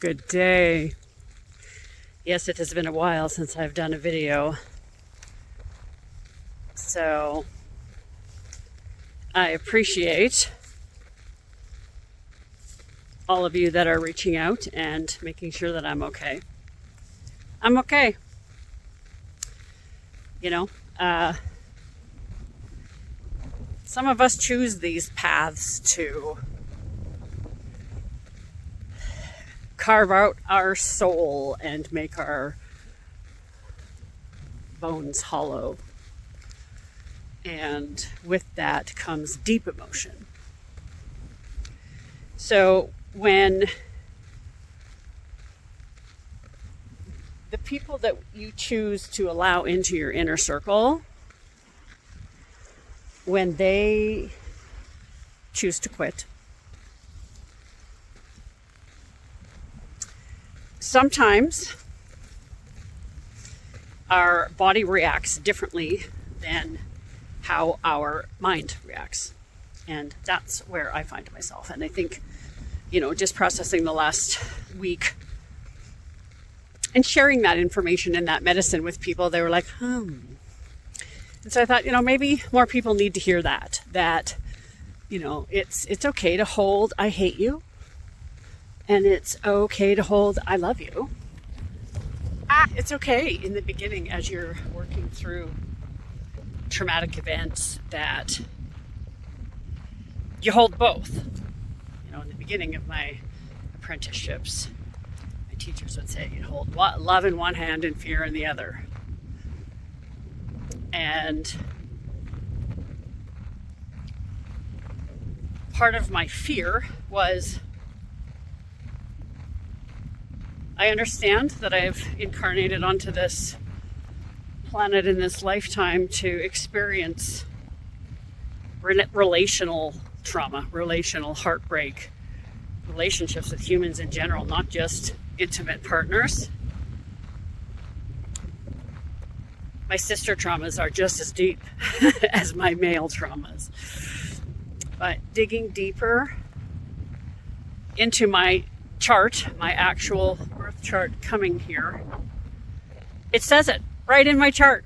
Good day. Yes, it has been a while since I've done a video. So I appreciate all of you that are reaching out and making sure that I'm okay. I'm okay. You know, some of us choose these paths to carve out our soul and make our bones hollow. And with that comes deep emotion. So when the people that you choose to allow into your inner circle, when they choose to quit, sometimes our body reacts differently than how our mind reacts. And that's where I find myself. And I think, just processing the last week and sharing that information and that medicine with people, they were like, And so I thought, maybe more people need to hear that, it's okay to hold, I hate you. And it's okay to hold, I love you. It's okay in the beginning as you're working through traumatic events that you hold both. In the beginning of my apprenticeships, my teachers would say, you hold love in one hand and fear in the other. And part of my fear was, I understand that I've incarnated onto this planet in this lifetime to experience relational trauma, relational heartbreak, relationships with humans in general, not just intimate partners. My sister traumas are just as deep as my male traumas. But digging deeper into my chart, my actual birth chart coming here, it says it right in my chart.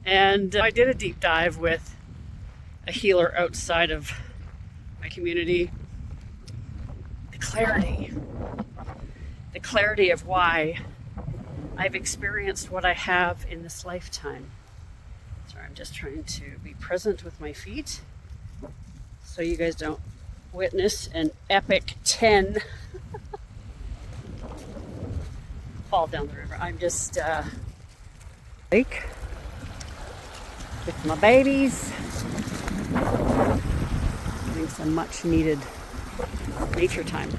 And I did a deep dive with a healer outside of my community. The clarity of why I've experienced what I have in this lifetime. Sorry, I'm just trying to be present with my feet so you guys don't witness an epic 10 fall down the river. I'm just lake with my babies, having some much needed nature time.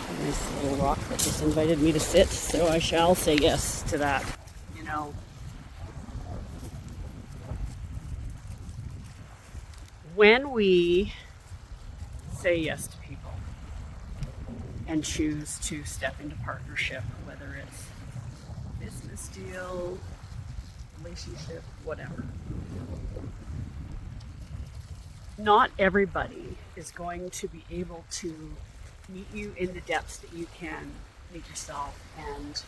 A nice little rock that just invited me to sit, so I shall say yes to that. When we say yes to people and choose to step into partnership, whether it's business deal, relationship, whatever, not everybody is going to be able to meet you in the depths that you can meet yourself. And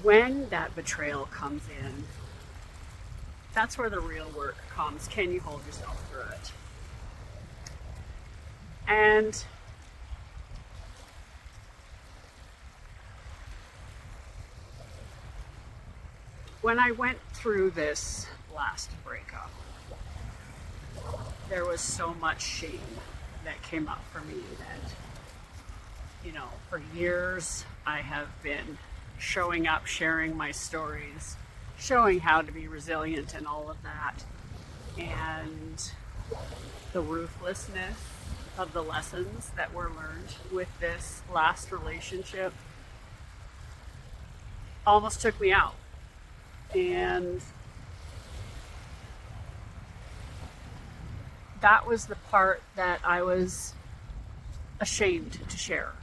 when that betrayal comes in, that's where the real work comes. Can you hold yourself through it? And when I went through this last breakup, there was so much shame that came up for me that, for years I have been showing up, sharing my stories, showing how to be resilient and all of that. And the ruthlessness of the lessons that were learned with this last relationship almost took me out. And that was the part that I was ashamed to share.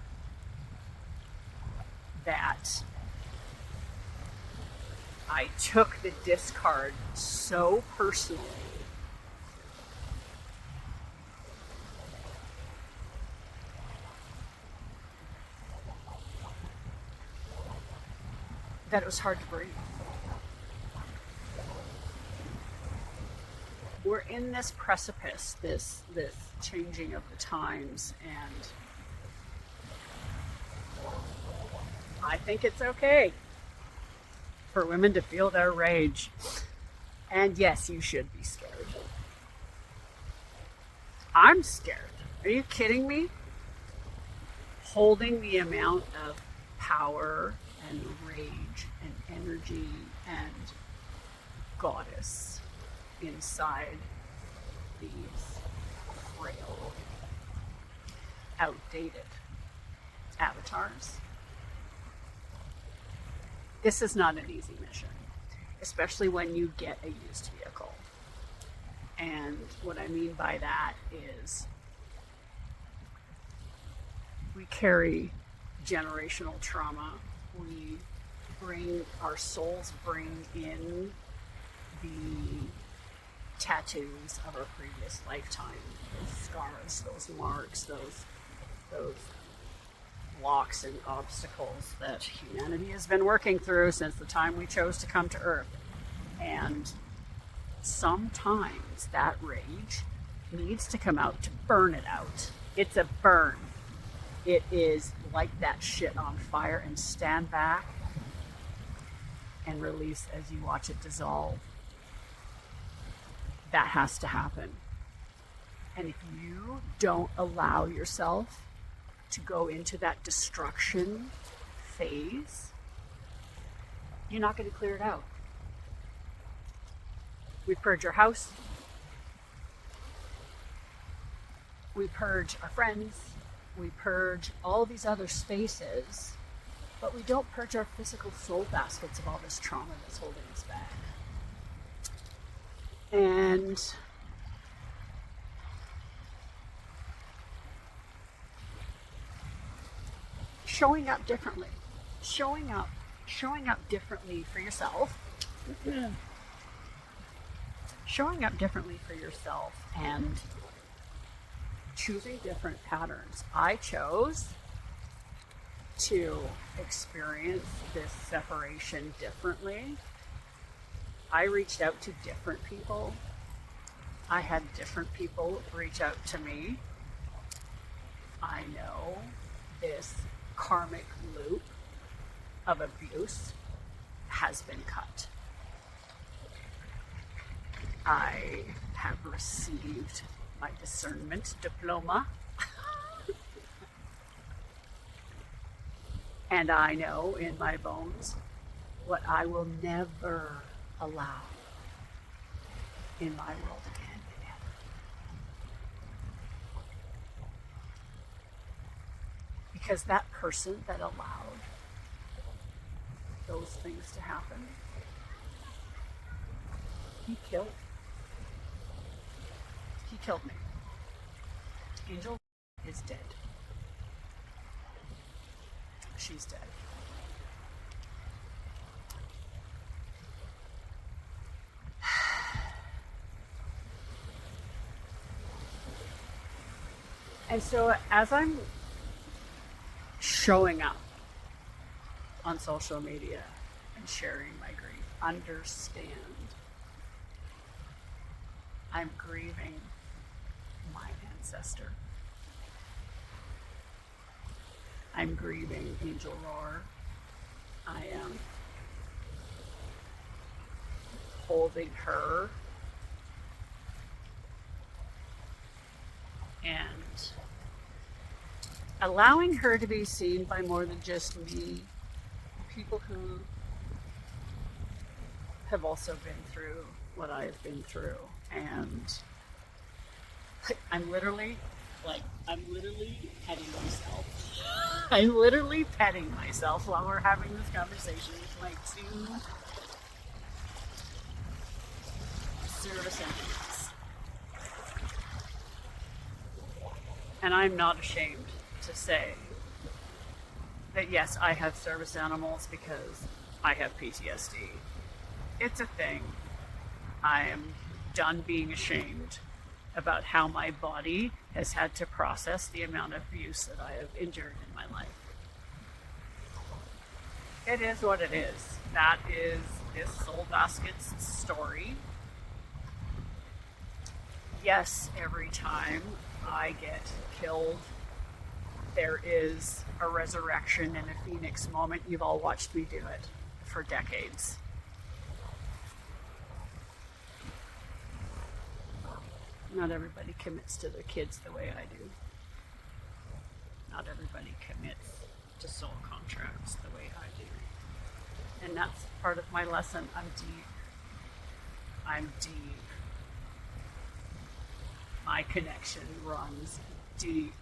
That I took the discard so personally that it was hard to breathe. We're in this precipice, this changing of the times, and I think it's okay for women to feel their rage. And yes, you should be scared. I'm scared. Are you kidding me? Holding the amount of power and rage and energy and goddess inside these frail, outdated avatars. This is not an easy mission, especially when you get a used vehicle. And what I mean by that is we carry generational trauma. Our souls bring in the tattoos of our previous lifetime, those scars, those marks, those blocks and obstacles that humanity has been working through since the time we chose to come to Earth. And sometimes that rage needs to come out to burn it out. It's a burn. It is like that shit on fire, and stand back and release as you watch it dissolve. That has to happen. And if you don't allow yourself to go into that destruction phase, you're not going to clear it out. We purge our house. We purge our friends. We purge all these other spaces, but we don't purge our physical soul baskets of all this trauma that's holding us back. And showing up differently, showing up differently for yourself, showing up differently for yourself and choosing different patterns. I chose to experience this separation differently. I reached out to different people. I had different people reach out to me. I know this karmic loop of abuse has been cut. I have received my discernment diploma. And I know in my bones what I will never allow in my world again. Because that person that allowed those things to happen, he killed me. Angel is dead. She's dead. And so as I'm showing up on social media and sharing my grief, understand I'm grieving my ancestor. I'm grieving Angel Roar. I am holding her and allowing her to be seen by more than just me, people who have also been through what I have been through. And I'm literally petting myself. I'm literally petting myself while we're having this conversation with my two service animals. And I'm not ashamed to say that yes, I have service animals because I have PTSD. It's a thing. I am done being ashamed about how my body has had to process the amount of abuse that I have endured in my life. it is what it is. That is this Soul Basket's story. Yes, every time I get killed, there is a resurrection and a phoenix moment. You've all watched me do it for decades. Not everybody commits to their kids the way I do. Not everybody commits to soul contracts the way I do. And that's part of my lesson. I'm deep. I'm deep. My connection runs deep.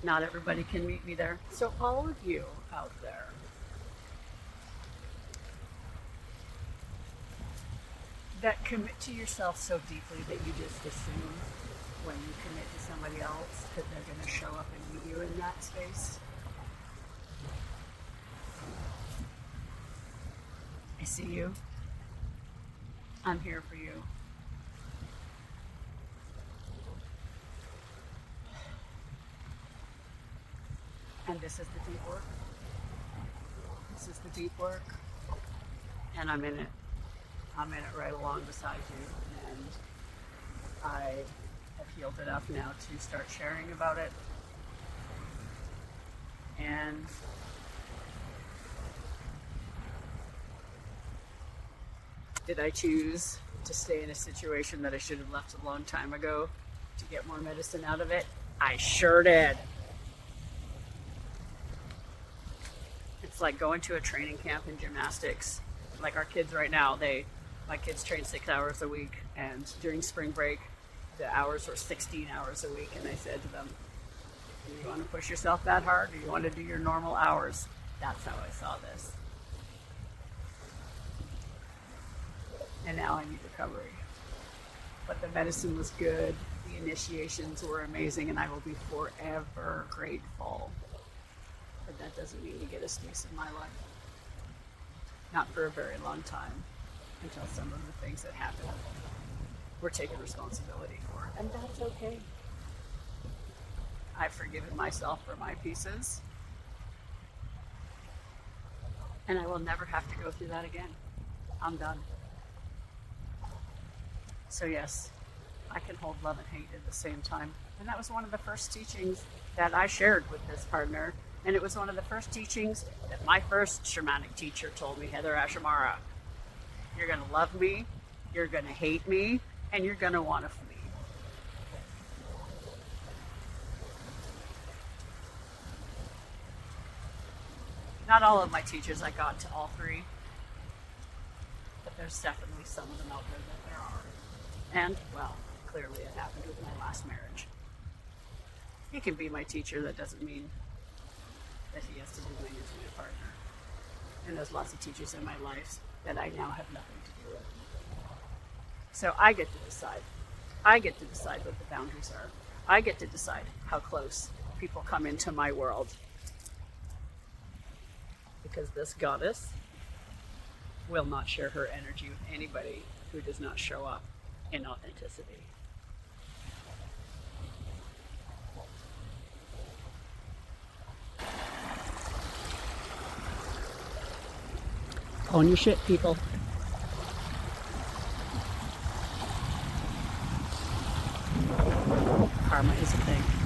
Not everybody can meet me there. So all of you out there, that commit to yourself so deeply that you just assume when you commit to somebody else that they're going to show up and meet you in that space. I see you. I'm here for you. And this is the deep work. This is the deep work. And I'm in it. I'm in it right along beside you. And I have healed enough now to start sharing about it. And did I choose to stay in a situation that I should have left a long time ago to get more medicine out of it? I sure did. It's like going to a training camp in gymnastics. Like our kids right now, my kids train 6 hours a week, and during spring break, the hours were 16 hours a week, and I said to them, do you want to push yourself that hard, or do you want to do your normal hours? That's how I saw this. And now I need recovery. But the medicine was good, the initiations were amazing, and I will be forever grateful. But that doesn't mean you get a space in my life. Not for a very long time, until some of the things that happen we're taking responsibility for. And that's okay. I've forgiven myself for my pieces. And I will never have to go through that again. I'm done. So yes, I can hold love and hate at the same time. And that was one of the first teachings that I shared with this partner. And it was one of the first teachings that my first shamanic teacher told me, Heather Ashamara. You're going to love me, you're going to hate me, and you're going to want to flee. Not all of my teachers I got to all three, but there's definitely some of them out there that there are. And, well, clearly it happened with my last marriage. He can be my teacher, that doesn't mean that he has to be my intimate partner. And there's lots of teachers in my life that I now have nothing to do with. So I get to decide. I get to decide what the boundaries are. I get to decide how close people come into my world. Because this goddess will not share her energy with anybody who does not show up in authenticity. Own your shit, people. Karma is a thing.